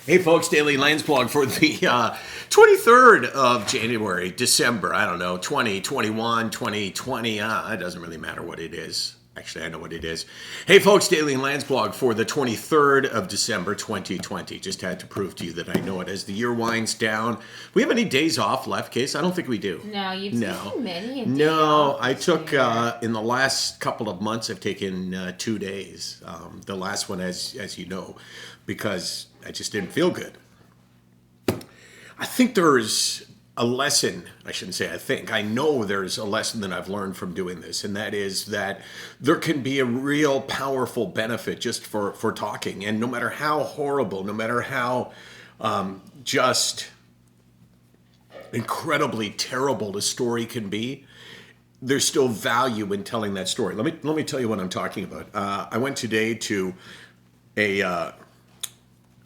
Hey folks, Daily Landsblog for the 23rd of January, December, I don't know, 2021, 2020, it doesn't really matter what it is. Actually, I know what it is. Hey folks, Daily Landsblog for the 23rd of December, 2020. Just had to prove to you that I know it as the year winds down. We have any days off left, Case? I don't think we do. No, you've taken many a day No, off I this took, year. in the last couple of months, I've taken 2 days. The last one, as you know, because I just didn't feel good. I think there's a lesson, I shouldn't say I think, I know there's a lesson that I've learned from doing this, and that is that there can be a real powerful benefit just for talking. And no matter how horrible, no matter how just incredibly terrible the story can be, there's still value in telling that story. Let me tell you what I'm talking about. I went today to a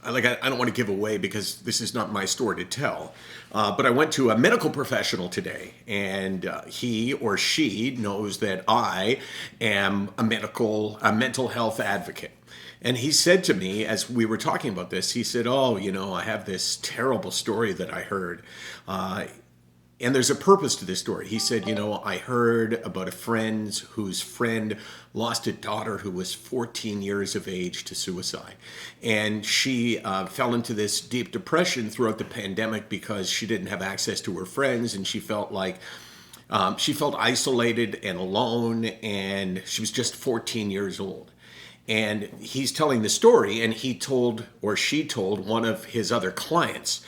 I don't want to give away because this is not my story to tell, but I went to a medical professional today, and he or she knows that I am a mental health advocate. And he said to me, as we were talking about this, he said, "Oh, I have this terrible story that I heard. And there's a purpose to this story." He said, I heard about a friend whose friend lost a daughter who was 14 years of age to suicide. And she fell into this deep depression throughout the pandemic because she didn't have access to her friends, and she felt like she felt isolated and alone, and she was just 14 years old. And he's telling the story, and he told, or she told, one of his other clients.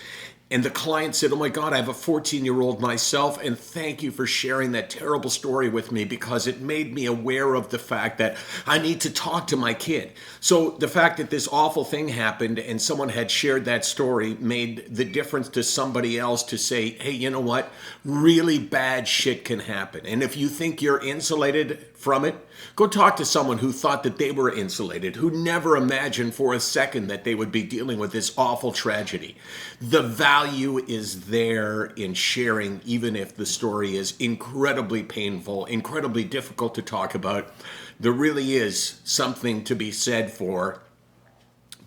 And the client said, "Oh my God, I have a 14-year-old myself, and thank you for sharing that terrible story with me because it made me aware of the fact that I need to talk to my kid." So the fact that this awful thing happened and someone had shared that story made the difference to somebody else to say, "Hey, you know what? Really bad shit can happen. And if you think you're insulated from it, go talk to someone who thought that they were insulated, who never imagined for a second that they would be dealing with this awful tragedy." The value is there in sharing, even if the story is incredibly painful, incredibly difficult to talk about. There really is something to be said for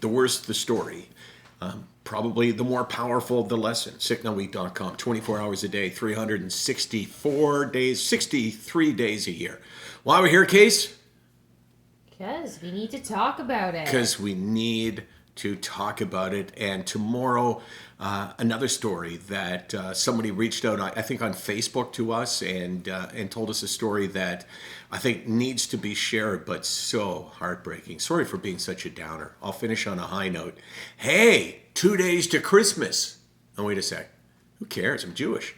the worse the story. Probably the more powerful the lesson. SickNoweek.com, 24 hours a day, 364 days, 63 days a year. Why are we here, Case? Because we need to talk about it. Because we need to talk about it. And tomorrow, another story that somebody reached out, I think on Facebook to us, and told us a story that I think needs to be shared, but so heartbreaking. Sorry for being such a downer. I'll finish on a high note. Hey, 2 days to Christmas. Oh, wait a sec. Who cares? I'm Jewish.